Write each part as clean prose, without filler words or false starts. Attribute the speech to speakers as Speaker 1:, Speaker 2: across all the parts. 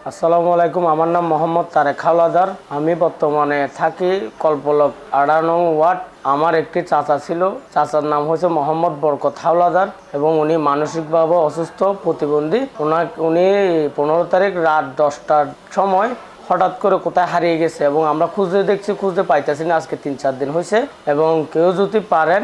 Speaker 1: আসসালামু আলাইকুম। আমার নাম মোহাম্মদ তারেক হাওলাদার। আমি বর্তমানে থাকি কল্পলক 18 নং ওয়ার্ড। আমার একটি চাচা ছিল, চাচার নাম হচ্ছে মোহাম্মদ বরকত হাওলাদার এবং উনি মানসিকভাবে অসুস্থ, প্রতিবন্ধী। উনি 15 তারিখ রাত 10টার সময় হঠাৎ করে কোথায় হারিয়ে গেছে এবং আমরা খুঁজে দেখছি, খুঁজে পাইতেছি না। আজকে 3-4 দিন হয়েছে এবং কেউ যদি পারেন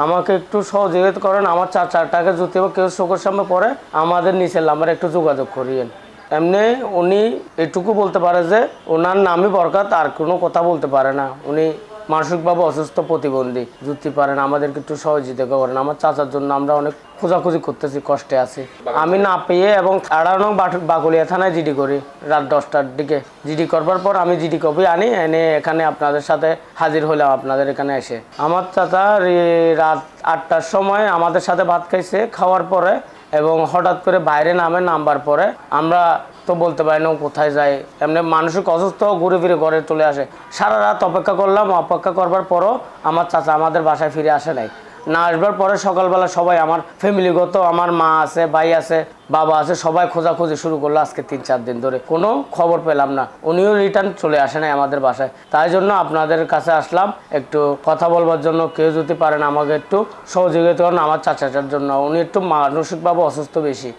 Speaker 1: আমাকে একটু সহযোগিতা করেন। আমার চাচাটাকে যদি কেউ চোখের সামনে পড়ে আমাদের নিচের নাম্বারে একটু যোগাযোগ করিয়েন। এমনি উনি এটুকু বলতে পারে যে ওনার নামই বরকত, আর কোনো কথা বলতে পারে না। উনি মানসিকভাবে অসুস্থ, প্রতিবন্ধী। যদি পারেন আমাদেরকে একটু সহযোগিতা করেন। আমার চাচার জন্য আমরা অনেক খোঁজাখুঁজি করতেছি, কষ্টে আছি। আমি না পেয়ে এবং 18 নং বাগুলিয়া থানায় জিডি করি রাত 10টার দিকে। জিডি করবার পর আমি জিডি কপি আনি, এনে এখানে আপনাদের সাথে হাজির হলাম আপনাদের এখানে এসে। আমার চাচা রাত 8টার সময় আমাদের সাথে ভাত খাইছে, খাওয়ার পরে এবং হঠাৎ করে বাইরে নামবার পরে আমরা তো বলতে পারি না কোথায় যায়। এমনি মানসিক অসুস্থ, ঘুরে ফিরে ঘরে চলে আসে। সারা রাত অপেক্ষা করলাম, অপেক্ষা করবার পরও আমার চাচা আমাদের বাসায় ফিরে আসে নাই। না আসবার পরে সকালবেলা সবাই আমার ফ্যামিলিগত, আমার মা আছে, ভাই আছে, বাবা আছে, সবাই খোঁজাখুঁজি শুরু করলো। আজকে 3-4 দিন ধরে কোনো খবর পেলাম না। উনিও রিটার্ন চলে আসে নাই আমাদের বাসায়। তাই জন্য আপনাদের কাছে আসলাম একটু কথা বলবার জন্য। কেউ যদি পারেন আমাকে একটু সহযোগিতা করেন আমার চাচাটার জন্য। উনি একটু মানসিকভাবে অসুস্থ বেশি।